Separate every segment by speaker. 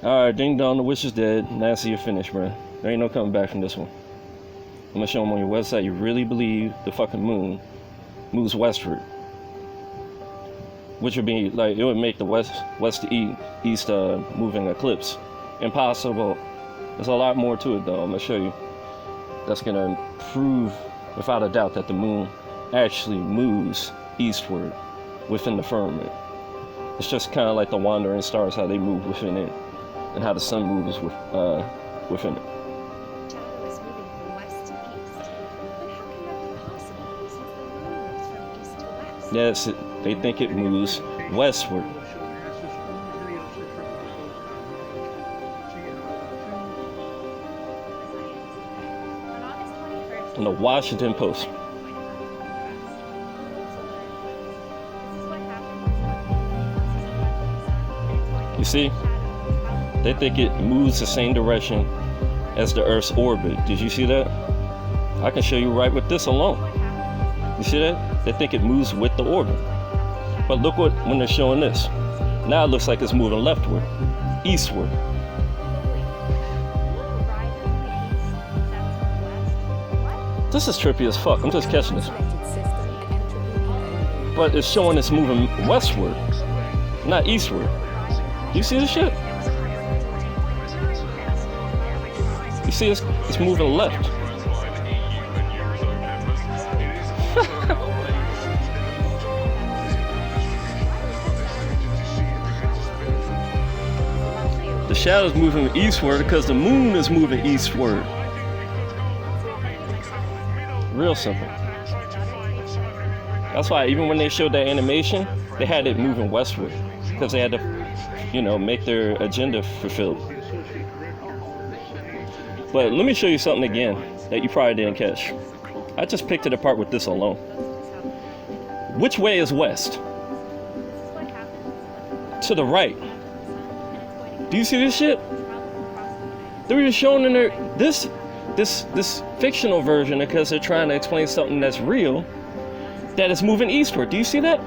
Speaker 1: Alright, ding dong, the wish is dead. Nancy, you're finished, bro. There ain't no coming back from this one. I'm gonna show them on your website you really believe the fucking moon moves westward. Which would be, like, it would make the west to east moving eclipse impossible. There's a lot more to it, though. I'm gonna show you. That's gonna prove, without a doubt, that the moon actually moves eastward within the firmament. It's just kind of like the wandering stars, how they move within it, and how the sun moves within it.
Speaker 2: Shadow is moving from west to east. But how can that be possible since the moon moves from east to west?
Speaker 1: Yes, they think it moves westward.
Speaker 2: On August 21st,
Speaker 1: In the Washington Post. You see? They think it moves the same direction as the Earth's orbit. Did you see that? I can show you right with this alone. You see that? They think it moves with the orbit. But look when they're showing this. Now it looks like it's moving leftward, eastward. This is trippy as fuck. I'm just catching this. But it's showing it's moving westward, not eastward. You see this shit? You see it's moving left. The shadow's moving eastward because the moon is moving eastward. Real simple. That's why even when they showed that animation, they had it moving westward because they had to, make their agenda fulfilled. But let me show you something again that you probably didn't catch. I just picked it apart with this alone. Which way is west? To the right. Do you see this shit? They were just showing in there this fictional version because they're trying to explain something that's real, that is moving eastward. Do you see that?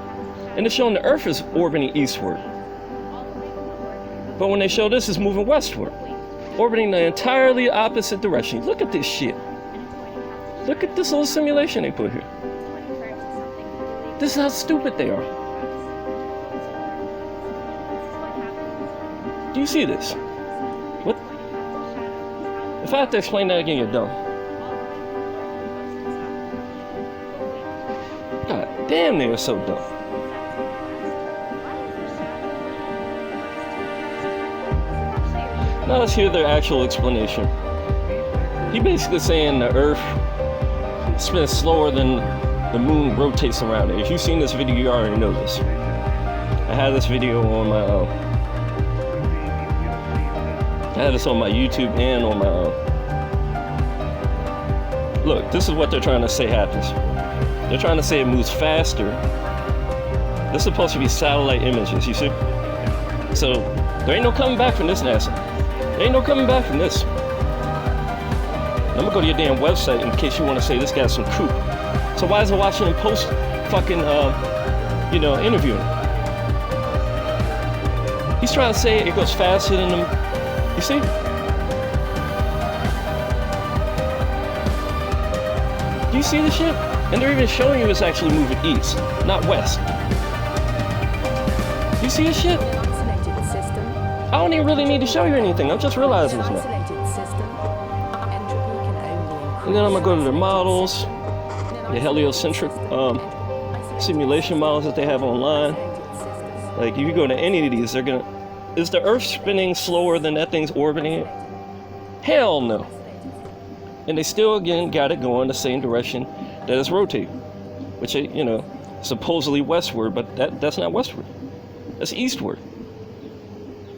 Speaker 1: And it's showing the Earth is orbiting eastward. But when they show this, it's moving westward, orbiting the entirely opposite direction. Look at this shit. Look at this little simulation they put here. This is how stupid they are. Do you see this? What? If I have to explain that again, you're dumb. God damn, they are so dumb. Now let's hear their actual explanation. He basically saying the Earth spins slower than the moon rotates around it. If you've seen this video, you already know this. I had this video on my I had this on my YouTube and on my Look, this is what they're trying to say happens. They're trying to say it moves faster. This is supposed to be satellite images, you see? So, there ain't no coming back from this, NASA. There ain't no coming back from this. I'm gonna go to your damn website in case you want to say this guy's some kook. So why is the Washington Post fucking, interviewing him? He's trying to say it goes faster than the... You see? Do you see this shit? And they're even showing you it's actually moving east, not west. You see this shit? I don't even really need to show you anything. I'm just realizing this now. And then I'm gonna go to their models, the heliocentric simulation models that they have online. Like if you go to any of these, is the Earth spinning slower than that thing's orbiting it? Hell no. And they still again got it going the same direction that it's rotating, which supposedly westward, but that's not westward. That's eastward.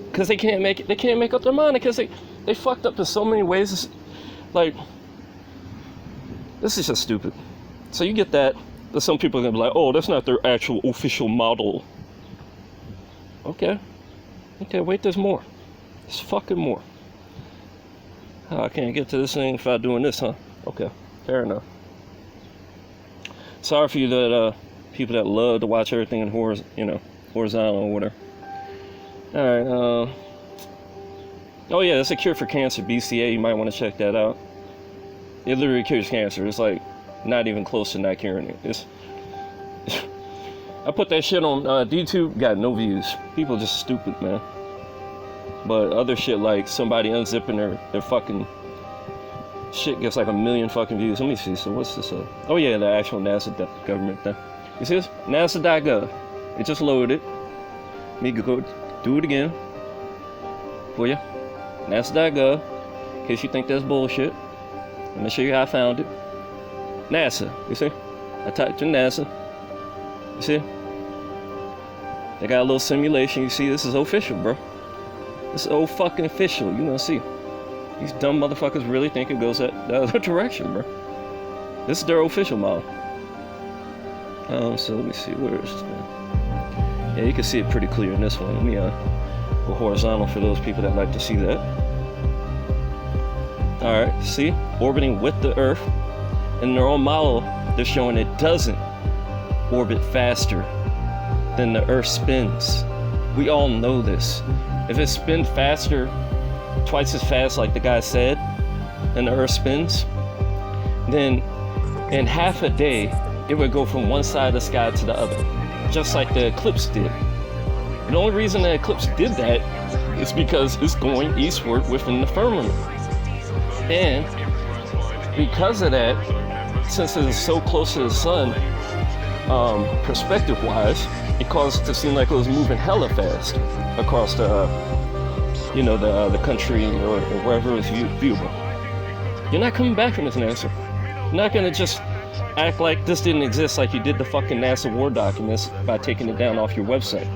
Speaker 1: Because they can't make up their mind because they fucked up in so many ways. It's like, this is just stupid. So you get that, but some people are gonna be like, oh, that's not their actual official model. Okay, wait, there's more. There's fucking more. Oh, I can't get to this thing without doing this, huh? Okay, fair enough. Sorry for you that people that love to watch everything in horizontal or whatever. All right, Oh yeah, it's a cure for cancer, BCA. You might want to check that out. It literally cures cancer. It's like not even close to not curing it. I put that shit on YouTube, got no views. People just stupid, man. But other shit like somebody unzipping their fucking shit gets like 1 million fucking views. Let me see. So what's this? Oh yeah, the actual NASA government thing. You see this? NASA.gov. It just loaded. Let me go do it again for you. NASA.gov. In case you think that's bullshit. Let me show you how I found it. NASA. You see? I typed in NASA. You see? They got a little simulation. You see, this is official, bro. This is old fucking official. You gonna see. These dumb motherfuckers really think it goes that other direction, bro. This is their official model. So let me see. Where is it? Yeah, you can see it pretty clear in this one. Let me go horizontal for those people that like to see that. Alright, see? Orbiting with the Earth. In their own model, they're showing it doesn't orbit faster than the Earth spins. We all know this. If it spins faster, twice as fast like the guy said, and the Earth spins, then in half a day, it would go from one side of the sky to the other, just like the eclipse did. The only reason the eclipse did that is because it's going eastward within the firmament. And because of that, since it is so close to the sun, perspective-wise, it caused it to seem like it was moving hella fast across the, the country or wherever it was viewable. You're not coming back from this, NASA. You're not gonna just act like this didn't exist like you did the fucking NASA Word documents by taking it down off your website.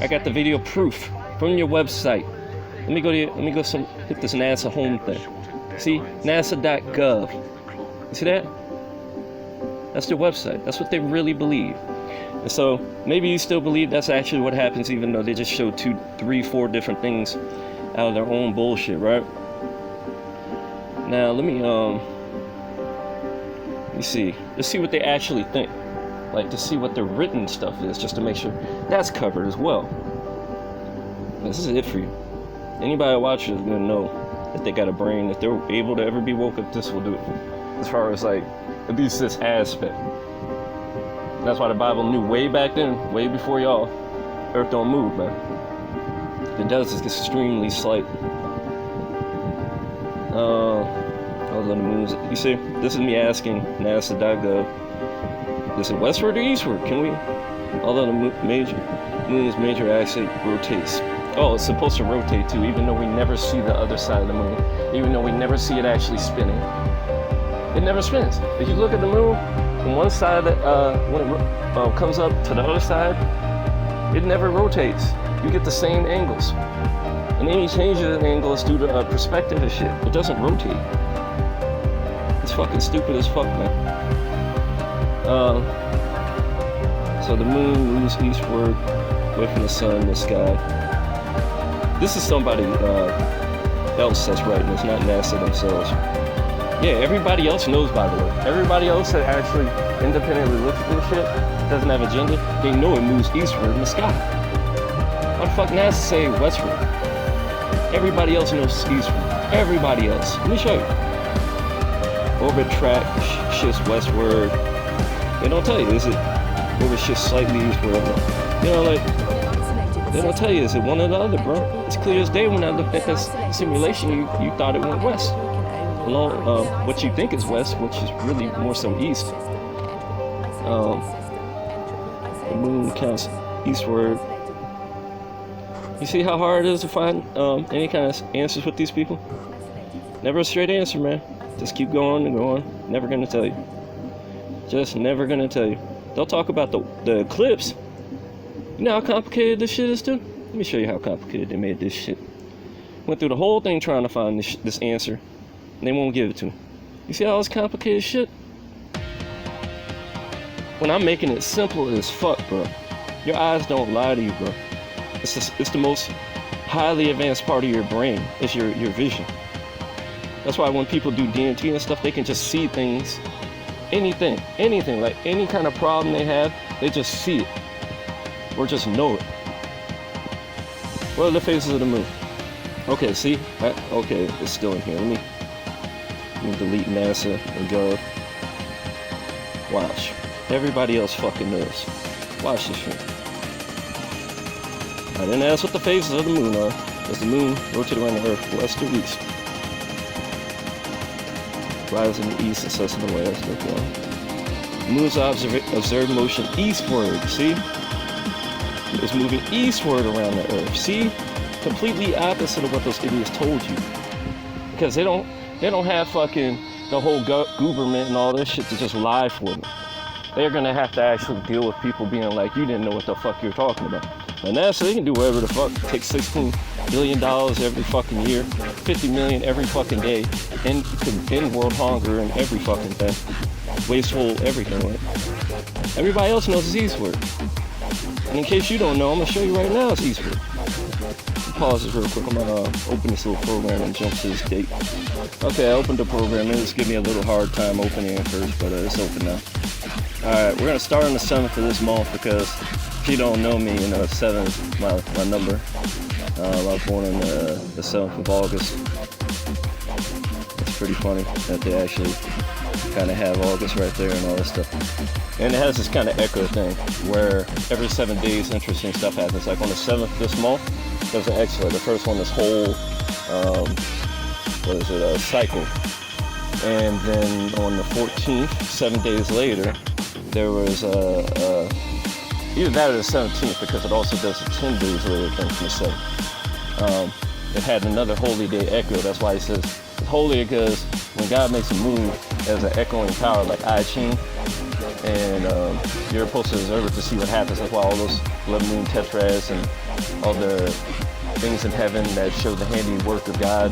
Speaker 1: I got the video proof from your website. Let me go hit this NASA home thing. See, NASA.gov. You see that? That's their website. That's what they really believe. And so maybe you still believe that's actually what happens, even though they just show 2, 3, 4 different things out of their own bullshit, right? Now let me see. Let's see what they actually think. Like to see what the written stuff is, just to make sure that's covered as well. This is it for you. Anybody that watches is gonna know that they got a brain. If they're able to ever be woke up, this will do it. As far as like at least this aspect. That's why the Bible knew way back then, way before y'all, Earth don't move, man. If it does, it's extremely slight. All the moons. You see, this is me asking NASA.gov. Is it westward or eastward? Can we? Although the moon's major axis rotates. Oh, it's supposed to rotate too, even though we never see the other side of the moon. Even though we never see it actually spinning. It never spins. If you look at the moon, from one side, when it comes up to the other side, it never rotates. You get the same angles. And any changes in angles due to perspective and shit. It doesn't rotate. It's fucking stupid as fuck, man. So the moon moves eastward, away from the sun in the sky. This is somebody else that's writing. It's not NASA themselves. Yeah, everybody else knows, by the way. Everybody else that actually independently looks at this shit, doesn't have agenda, they know it moves eastward in the sky. Why the fuck NASA say westward? Everybody else knows eastward. Everybody else. Let me show you. Orbit track shifts westward. They don't tell you, is it orbit shifts slightly eastward? You know, like, they don't tell you, is it one or the other, bro? It's clear as day when I looked at this simulation, you thought it went west. Along what you think is west, which is really more so east. The moon counts eastward. You see how hard it is to find any kind of answers with these people? Never a straight answer, man. Just keep going and going. Never gonna tell you. Just never gonna tell you. They'll talk about the eclipse. You know how complicated this shit is, too? Let me show you how complicated they made this shit. Went through the whole thing trying to find this answer. And they won't give it to me. You see all this complicated shit? When I'm making it simple as fuck, bro. Your eyes don't lie to you, bro. It's the most highly advanced part of your brain. It's your vision. That's why when people do DMT and stuff, they can just see things. Anything. Like any kind of problem they have, they just see it. Or just know it. What are the phases of the moon? Okay, see? Okay, it's still in here. Let me delete NASA and go. Watch. Everybody else fucking knows. Watch this shit. I didn't ask what the phases of the moon are, as the moon rotates around the Earth west to east. Rises in the east and sets in the west. Okay. The moon's observed motion eastward. See? It's moving eastward around the Earth. See? Completely opposite of what those idiots told you. Because they don't have fucking the whole government and all this shit to just lie for them. They're gonna have to actually deal with people being like, you didn't know what the fuck you're talking about. And NASA, they can do whatever the fuck. Take $16 billion every fucking year, 50 million every fucking day, and could end world hunger and every fucking thing. Wasteful everything, right? Everybody else knows it's eastward. And in case you don't know, I'm gonna show you right now it's eastward. Pause this real quick. I'm gonna open this little program and jump to this date. Okay, I opened the program. It was giving me a little hard time opening it first, but it's open now. Alright, we're gonna start on the 7th of this month because if you don't know me, you know, 7 is my number. I was born on the 7th of August. It's pretty funny that they actually kind of have August right there and all this stuff. And it has this kind of echo thing where every 7 days interesting stuff happens. Like on the 7th this month, there's an extra. The first one, this whole, cycle. And then on the 14th, 7 days later, there was either that or the 17th, because it also does the 10 days later thing from the 7th. It had another holy day echo. That's why it says it's holy, because when God makes a move, there's an echoing power like I Ching. And you're supposed to observe it to see what happens. That's why all those blood moon tetrads and all the things in heaven that show the handiwork of God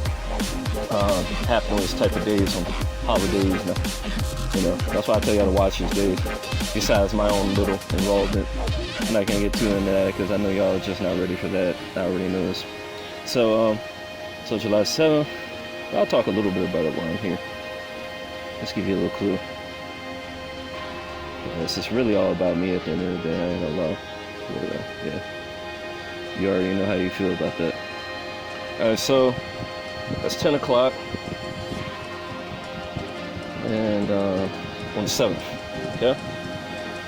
Speaker 1: happen on these type of days, on holidays. You know, that's why I tell you how to watch these days. Besides my own little involvement, I'm not gonna get too into that because I know y'all are just not ready for that. I already know this. So July 7th. I'll talk a little bit about it while I'm here. Let's give you a little clue. This is really all about me at the end of the day. I ain't gonna lie. Yeah. You already know how you feel about that. Alright, so that's 10 o'clock. And on the 7th. Okay?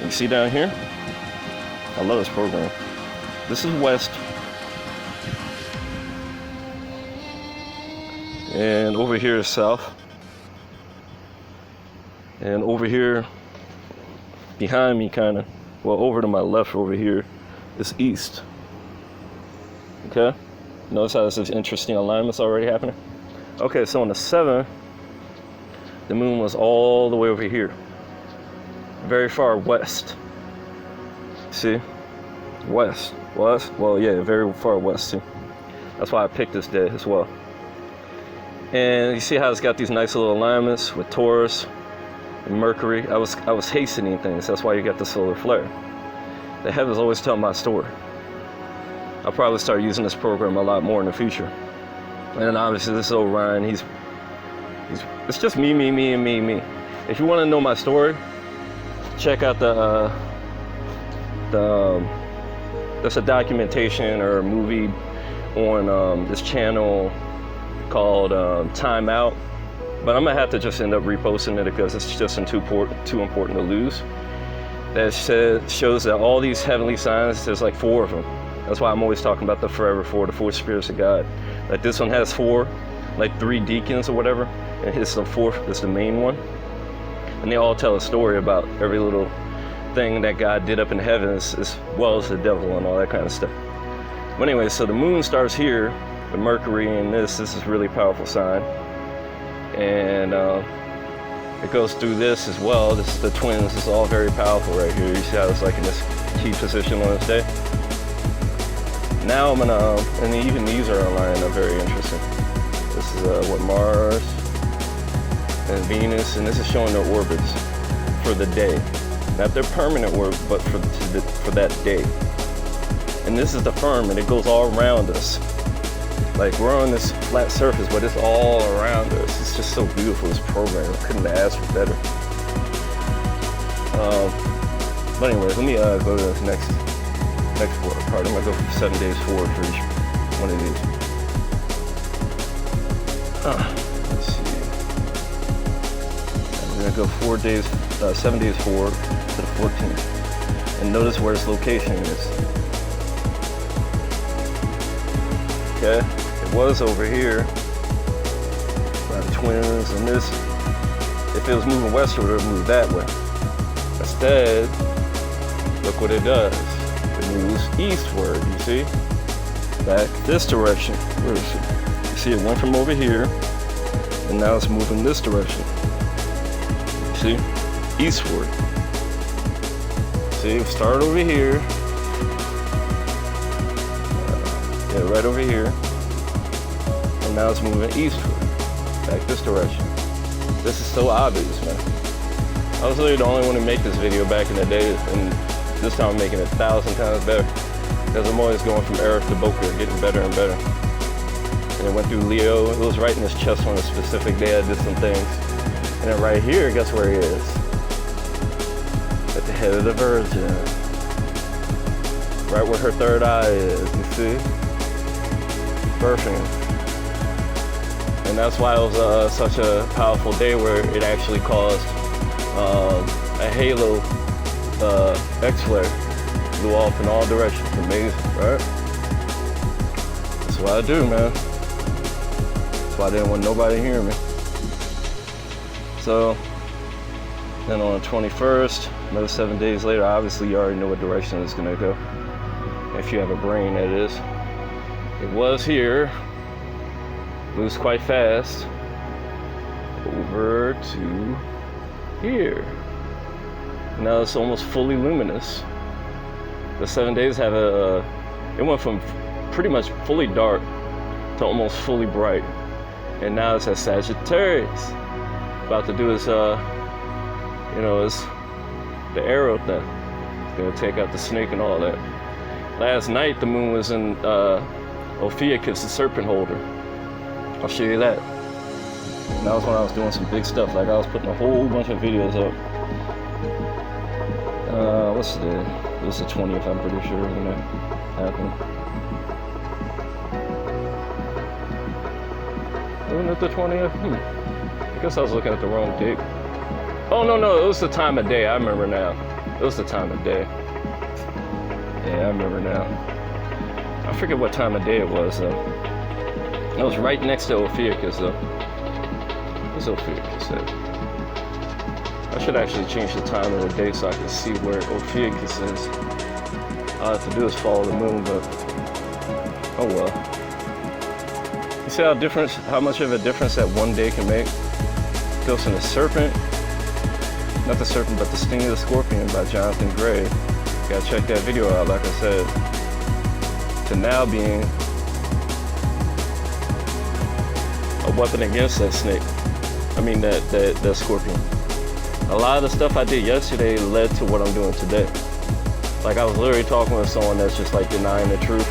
Speaker 1: You see down here? I love this program. This is west. And over here is south. And over here, behind me kinda, well, over to my left over here is east. Okay? Notice how there's interesting alignments already happening? Okay, so on the 7th, the moon was all the way over here. Very far west. See? West. Well, yeah, very far west, see? That's why I picked this day as well. And you see how it's got these nice little alignments with Taurus and Mercury. I was hastening things. That's why you got the solar flare. The heavens always tell my story. I'll probably start using this program a lot more in the future. And then obviously this is Orion. It's just me. If you want to know my story, check out there's a documentation or a movie on this channel called Time Out, but I'm gonna have to just end up reposting it because it's just too important to lose. That shows that all these heavenly signs, there's like 4 of them. That's why I'm always talking about the forever 4, the 4 spirits of God. Like this one has 4, like 3 deacons or whatever, and it's the 4th, it's the main one. And they all tell a story about every little thing that God did up in heaven, as well as the devil and all that kind of stuff. But anyway, so the moon starts here with Mercury, and this is a really powerful sign. And it goes through this as well. This is the twins. It's all very powerful right here. You see how it's like in this key position on this day. Now I'm gonna, and even these are aligned, are very interesting. This is what Mars and Venus, and this is showing their orbits for the day. Not their permanent orbit, but for that day. And this is the firmament. It goes all around us. Like we're on this flat surface, but it's all around us. It's just so beautiful, this program. I couldn't have asked for better. But anyways, let me go to this next part. I'm gonna go 7 days forward for each one of these. Let's see. We're gonna go 7 days forward to the 14th, and notice where its location is. Okay, it was over here by the twins and this. If it was moving westward, it would move that way. Instead, look what it does. It moves eastward, you see? Back this direction. Where is it? You see it went from over here, and now it's moving this direction. See? Eastward. See, it started over here. Yeah, right over here. And now it's moving eastward. Back this direction. This is so obvious, man. I was literally the only one to make this video back in the day, and this time I'm making it 1,000 times better. Because I'm always going from Earth to Boca, getting better and better. And it went through Leo. It was right in his chest on a specific day I did some things. And then right here, guess where he is? At the head of the Virgin. Right where her third eye is, you see? Birthing. And that's why it was such a powerful day where it actually caused a halo X-flare. Blew off in all directions. Amazing, right? That's what I do, man. That's why I didn't want nobody hearing me. So, then on the 21st, another 7 days later, obviously you already know what direction it's gonna go. If you have a brain, that is. It was here. Moves quite fast. Over to here. Now it's almost fully luminous. The 7 days have it went from pretty much fully dark to almost fully bright. And now it's at Sagittarius. About to do is, it's the arrow thing. It's gonna take out the snake and all that. Last night, the moon was in Ophiuchus, the serpent holder. I'll show you that. And that was when I was doing some big stuff. Like I was putting a whole bunch of videos up. What's the day? It was the 20th, I'm pretty sure, when that happened. Wasn't it the 20th? I guess I was looking at the wrong date. Oh, no, it was the time of day. I remember now. It was the time of day. Yeah, I remember now. I forget what time of day it was, though. It was right next to Ophiuchus, though. What's Ophiuchus at? I should actually change the time of the day so I can see where Ophiuchus is. All I have to do is follow the moon, but oh well. You see how much of a difference that one day can make? It goes from the serpent, not the serpent, but the sting of the scorpion by Jonathan Gray. You gotta check that video out, like I said. To now being a weapon against that snake. I mean that scorpion. A lot of the stuff I did yesterday led to what I'm doing today. Like I was literally talking with someone that's just like denying the truth.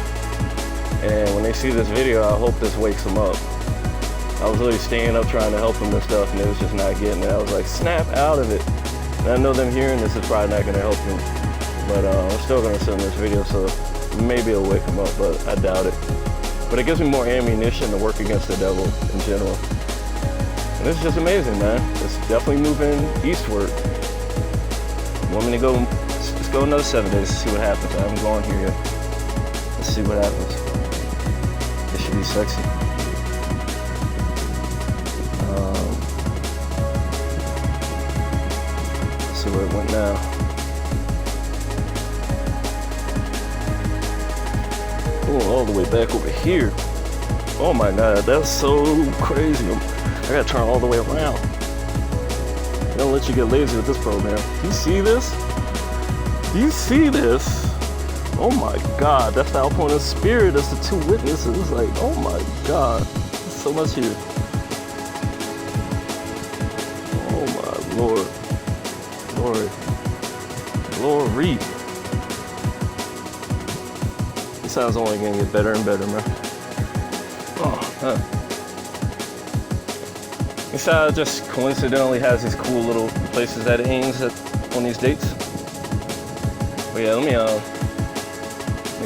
Speaker 1: And when they see this video, I hope this wakes them up. I was literally staying up trying to help them and stuff, and it was just not getting it. I was like, snap out of it. And I know them hearing this is probably not gonna help me. But I'm still gonna send this video, so maybe it'll wake them up, but I doubt it. But it gives me more ammunition to work against the devil in general. And this is just amazing, man. It's definitely moving eastward. Want me to go, let's go another 7 days to see what happens. I haven't gone here yet. Let's see what happens. It should be sexy. Let's see where it went now. Oh, all the way back over here. Oh my God, that's so crazy. I gotta turn all the way around. They don't let you get lazy with this program. Do you see this? Do you see this? Oh my God, that's the outpouring of spirit. That's the two witnesses. It's like, oh my God, there's so much here. Oh my Lord. Glory. This sounds only gonna get better and better, man. Oh, huh. This just coincidentally has these cool little places that it aims at on these dates. But yeah, let me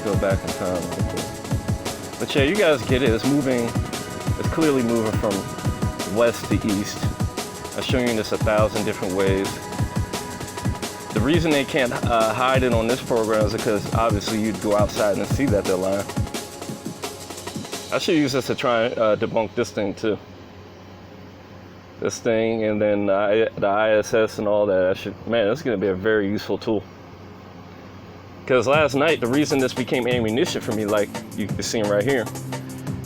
Speaker 1: go back in time. But yeah, you guys get it. It's moving. It's clearly moving from west to east. I've shown you this 1,000 different ways. The reason they can't hide it on this program is because obviously you'd go outside and see that they're lying. I should use this to try and debunk this thing too. This thing, and then the ISS and all that. Man, this is going to be a very useful tool. Because last night, the reason this became ammunition for me, like you can see right here,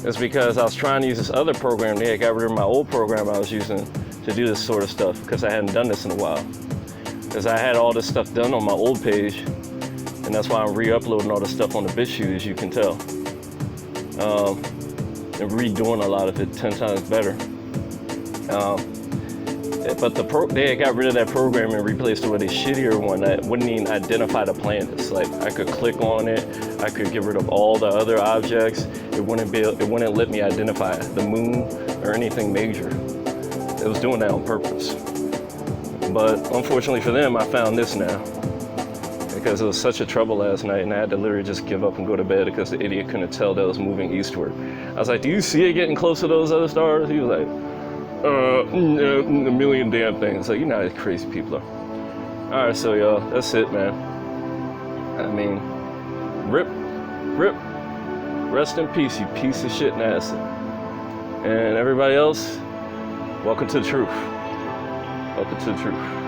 Speaker 1: is because I was trying to use this other program. They had got rid of my old program I was using to do this sort of stuff because I hadn't done this in a while. Because I had all this stuff done on my old page, and that's why I'm re-uploading all the stuff on the BitChute, as you can tell. And redoing a lot of it 10 times better. But they had got rid of that program and replaced it with a shittier one that wouldn't even identify the planets. Like I could click on it, I could get rid of all the other objects. It wouldn't let me identify the moon or anything major. It was doing that on purpose. But unfortunately for them, I found this now because it was such a trouble last night, and I had to literally just give up and go to bed because the idiot couldn't tell that it was moving eastward. I was like, "Do you see it getting close to those other stars?" He was like, a million damn things. Like, you know how crazy people are. All right, so y'all, that's it, man. I mean, rip, rest in peace, you piece of shit NASA. And everybody else, welcome to the truth. Welcome to the truth.